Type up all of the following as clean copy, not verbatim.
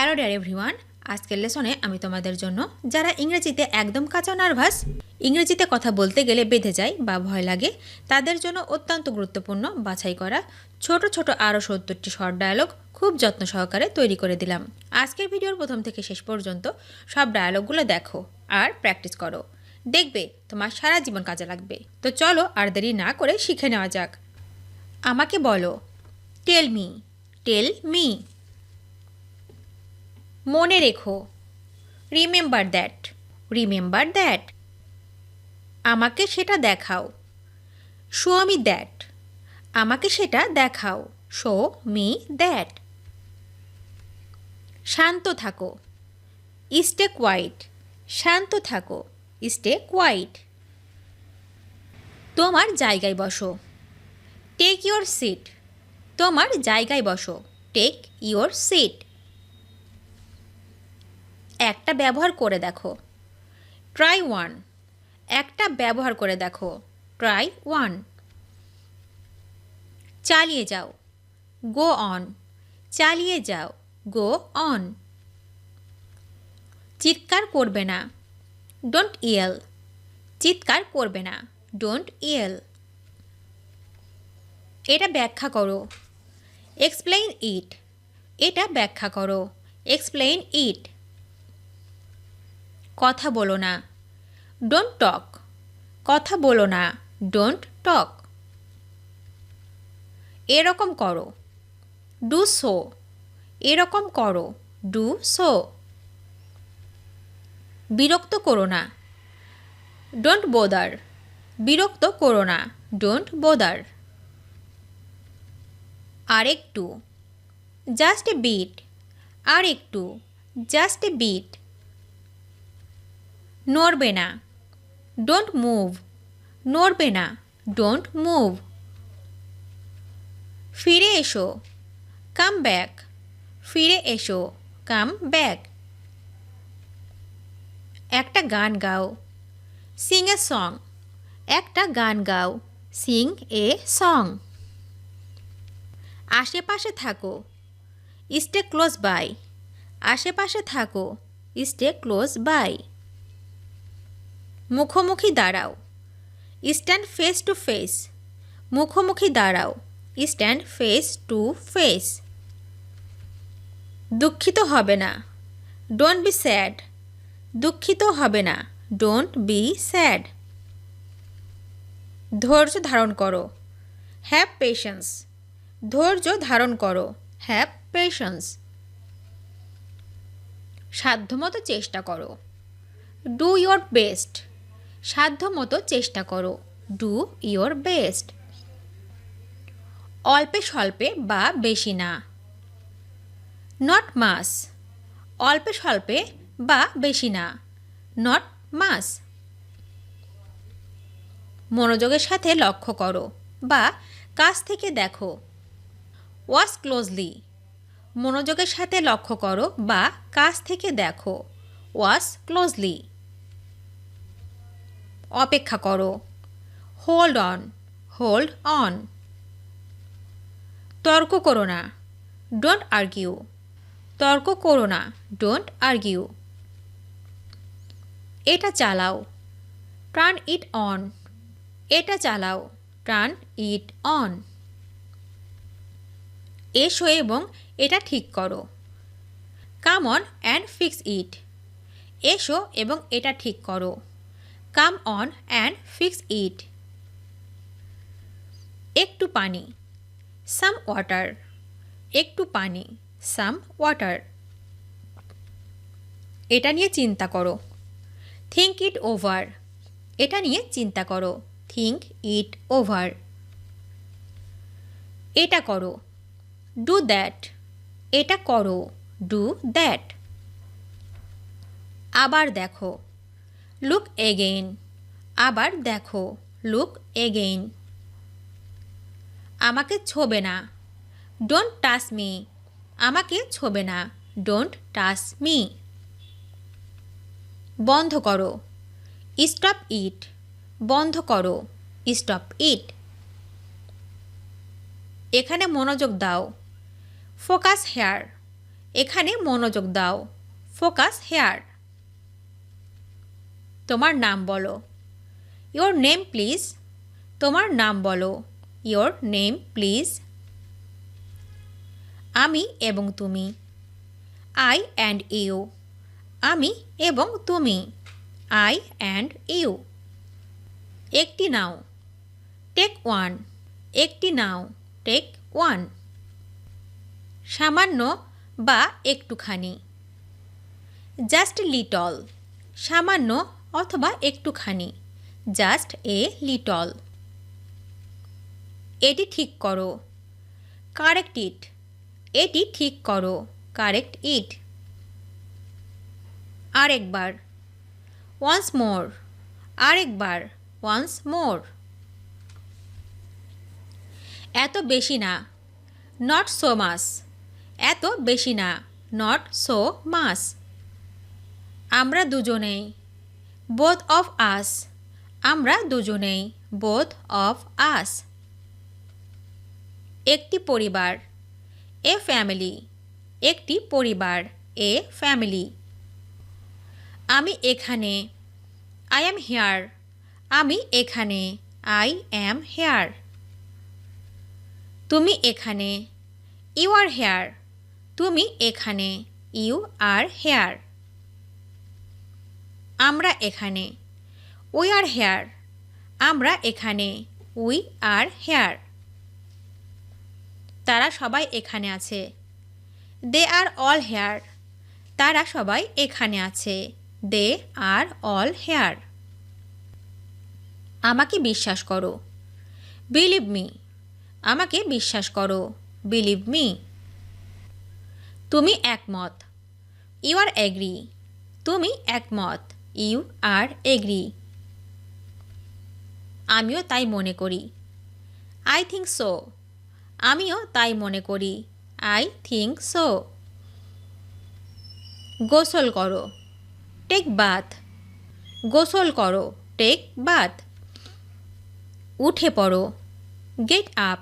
Hello dear everyone, আজকের লেসনে আমি তোমাদের জন্য যারা ইংরেজিতে একদম কাঁচা নার্ভাস, ইংরেজিতে কথা বলতে গেলে বেঁধে যায় বা ভয় লাগে, তাদের জন্য অত্যন্ত গুরুত্বপূর্ণ বাছাই করা ছোট ছোট আরও 70টি শর্ট ডায়ালগ খুব যত্ন সহকারে তৈরি করে দিলাম। আজকের ভিডিওর প্রথম থেকে শেষ পর্যন্ত সব ডায়ালগগুলো দেখো আর প্র্যাকটিস করো, দেখবে তোমার সারা জীবন কাজে লাগবে। তো চলো আর দেরি না করে শিখে নেওয়া যাক। আমাকে বলো, টেল মি, টেল মি। মনে রেখো, রিমেম্বার দ্যাট, রিমেম্বার দ্যাট। আমাকে সেটা দেখাও, শো মি দ্যাট, আমাকে সেটা দেখাও, শো মি দ্যাট। শান্ত থাকো, স্টে কোয়াইট, শান্ত থাকো, স্টে কোয়াইট। তোমার জায়গায় বসো, টেক ইয়োর সিট, তোমার জায়গায় বসো, টেক ইয়োর সিট। একটা ব্যবহার করে দেখো, ট্রাই ওয়ান, একটা ব্যবহার করে দেখো, ট্রাই ওয়ান। চালিয়ে যাও, গো অন, চালিয়ে যাও, গো অন। চিৎকার করবে না, ডোন্ট ইয়েল, চিৎকার করবে না, ডোন্ট ইয়েল। এটা ব্যাখ্যা করো, এক্সপ্লেইন ইট, এটা ব্যাখ্যা করো, এক্সপ্লেইন ইট। কথা বলো না, ডোন্ট টক, কথা বলো না, ডোন্ট টক। এরকম করো, ডু সো, এরকম করো, ডু সো। বিরক্ত করো না, ডোন্ট বোদার, বিরক্ত করো না, ডোন্ট বোদার। আরেকটু, জাস্ট এ বিট, আরেকটু, জাস্ট এ বিট। নড়বে না, ডোন্ট মুভ, নড়বে না, ডোন্ট মুভ। ফিরে এসো, কাম ব্যাক, ফিরে এসো, কাম ব্যাক। একটা গান গাও, সিং এ সং, একটা গান গাও, সিং এ সং। আশেপাশে থাকো, স্টে ক্লোজ বাই, আশেপাশে থাকো, স্টে ক্লোজ বাই। মুখোমুখি দাঁড়াও, স্ট্যান্ড ফেস টু ফেস, মুখোমুখি দাঁড়াও, স্ট্যান্ড ফেস টু ফেস। দুঃখিত হবে না, ডোন্ট বি স্যাড, দুঃখিত হবে না, ডোন্ট বি স্যাড। ধৈর্য ধারণ করো, হ্যাভ পেশেন্স, ধৈর্য ধারণ করো, হ্যাভ পেশেন্স। সাধ্যমতো চেষ্টা করো, ডু ইয়োর বেস্ট, সাধ্যমতো চেষ্টা করো, ডু ইয়োর বেস্ট। অল্পে স্বল্পে বা বেশি না, নট মাস, অল্পে স্বল্পে বা বেশি না, নট মাস। মনোযোগের সাথে লক্ষ্য করো বা কাছ থেকে দেখো, ওয়াচ ক্লোজলি, মনোযোগের সাথে লক্ষ্য করো বা কাছ থেকে দেখো, ওয়াচ ক্লোজলি। অপেক্ষা করো, হোল্ড অন, হোল্ড অন। তর্ক করো না, ডোন্ট আর্গিউ, তর্ক করো না, ডোন্ট আর্গিউ। এটা চালাও, টার্ন ইট অন, এটা চালাও, টার্ন ইট অন। এসো এবং এটা ঠিক করো, come on and fix it, এসো এবং এটা ঠিক করো, come on and fix it. একটু পানি, সাম ওয়াটার, একটু পানি, সাম ওয়াটার। এটা নিয়ে চিন্তা করো, থিঙ্ক ইট ওভার, এটা নিয়ে চিন্তা করো, থিঙ্ক ইট ওভার। এটা করো, ডু দ্যাট, এটা করো, ডু দ্যাট। আবার দেখো, লুক এগেইন, আবার দেখো, লুক এগেইন। আমাকে ছোবে না, ডোন্ট টাচ মি, আমাকে ছোবে না, ডোন্ট টাচ মি। বন্ধ করো, স্টপ ইট, বন্ধ করো, স্টপ ইট। এখানে মনোযোগ দাও, ফোকাস হেয়ার, এখানে মনোযোগ দাও। Focus here. তোমার নাম বলো। Your name please. তোমার নাম বলো। Your name please. আমি এবং তুমি। I and you. আমি এবং তুমি। I and you. একটি নাও। Take one. একটি নাও। Take one. সামান্য বা একটুখানি। Just little. সামান্য অথবা একটুখানি। Just a little. এটি ঠিক করো। Correct it. এটি ঠিক করো। Correct it. আরেকবার। Once more. আরেকবার। Once more. এত বেশি না। Not so much. এত বেশি না। Not so much. আমরা দুজনেই। Both of us. আমরা দুজনেই। Both of us. একটি পরিবার। A family. একটি পরিবার। A family. আমি এখানে। I am here. আমি এখানে। I am here. তুমি এখানে। You are here. তুমি এখানে। You are here. আমরা এখানে। We are here. আমরা এখানে। We are here. তারা সবাই এখানে আছে। They are all here. তারা সবাই এখানে আছে। They are all here. আমাকে বিশ্বাস করো। Believe me. আমাকে বিশ্বাস করো। Believe me. তুমি একমত। You are agree. তুমি একমত। You are agree. আমিও তাই মনে করি। I think so. আমিও তাই মনে করি। I think so. গোসল করো। Take bath. গোসল করো। Take bath. উঠে পড়ো। Get up.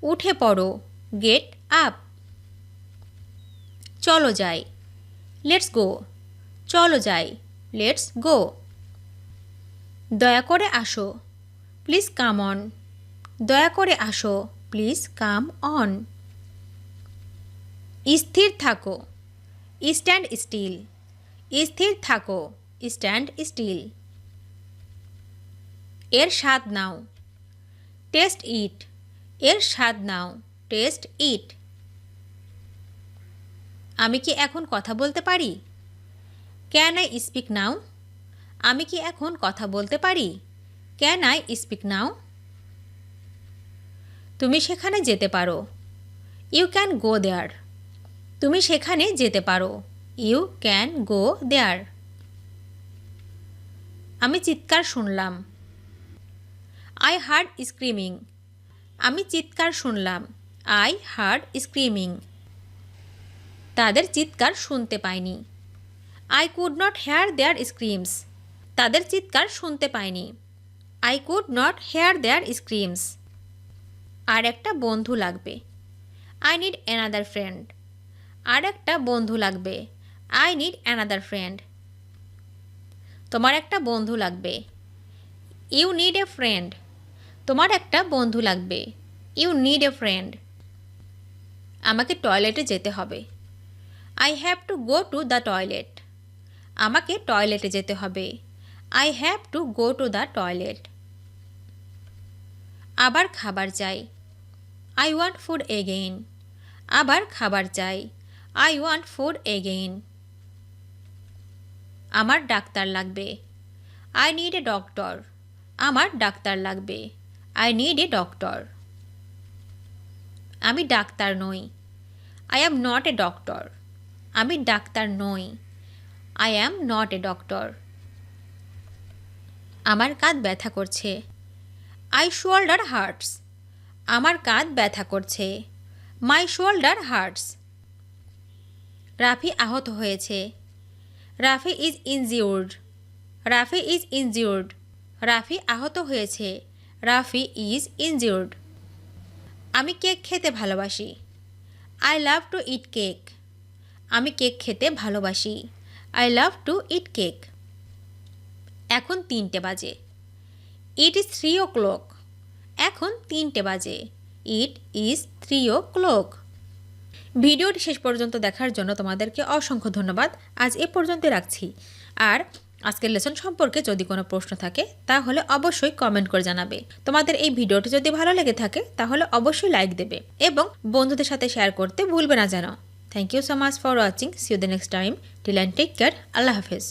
উঠে পড়ো। Get up. চলো যাই। Let's go. চলো যাই। Let's go. দয়া করে আসো। Please come on. দয়া করে আসো। Please come on. স্থির থাকো। Stand still. স্থির থাকো। Stand still. এর স্বাদ নাও। টেস্ট ইট। এর স্বাদ নাও। টেস্ট ইট। আমি কি এখন কথা বলতে পারি? Can I speak now? আমি কি এখন কথা বলতে পারি? Can I speak now? তুমি সেখানে যেতে পারো। You can go there. তুমি সেখানে যেতে পারো। You can go there. আমি চিৎকার শুনলাম। I heard screaming. আমি চিৎকার শুনলাম। I heard screaming. তাদের চিৎকার শুনতে পাইনি। I could not hear their screams. তাদের চিৎকার শুনতে পাইনি। I could not hear their screams. আর একটা বন্ধু লাগবে। I need another friend. আর একটা বন্ধু লাগবে। I need another friend. তোমার একটা বন্ধু লাগবে। You need a friend. তোমার একটা বন্ধু লাগবে। You need a friend. আমাকে টয়লেটে যেতে হবে। I have to go to the toilet. আমাকে টয়লেটে যেতে হবে। I have to go to the toilet. আবার খাবার চাই। I want food again. আবার খাবার চাই। I want food again. আমার ডাক্তার লাগবে। I need a doctor. আমার ডাক্তার লাগবে। I need a doctor. আমি ডাক্তার নই। I am not a doctor. আমি ডাক্তার নই। I am not a doctor. আমার কাঁধ ব্যথা করছে। I shoulder hurts. আমার কাঁধ ব্যথা করছে। মাই শোল্ডার হার্টস। রাফি আহত হয়েছে। Rafi is injured. Rafi is injured. Rafi আহত হয়েছে। Rafi is injured. আমি কেক খেতে ভালোবাসি। I love to it cake. আমি কেক খেতে ভালোবাসি। I love to it cake. এখন 3টে বাজে। It is 3 o'clock। এখন 3টে বাজে। It is 3 o'clock। ভিডিওটি শেষ পর্যন্ত দেখার জন্য তোমাদেরকে অসংখ্য ধন্যবাদ। আজ এ পর্যন্ত রাখছি। আর আজকের লেসন সম্পর্কে যদি কোনো প্রশ্ন থাকে তাহলে অবশ্যই কমেন্ট করে জানাবে। তোমাদের এই ভিডিওটি যদি ভালো লেগে থাকে তাহলে অবশ্যই লাইক দেবে এবং বন্ধুদের সাথে শেয়ার করতে ভুলবে না যেন। Thank you so much for watching. See you the next time. Till and take care. আল্লাহ হাফেজ।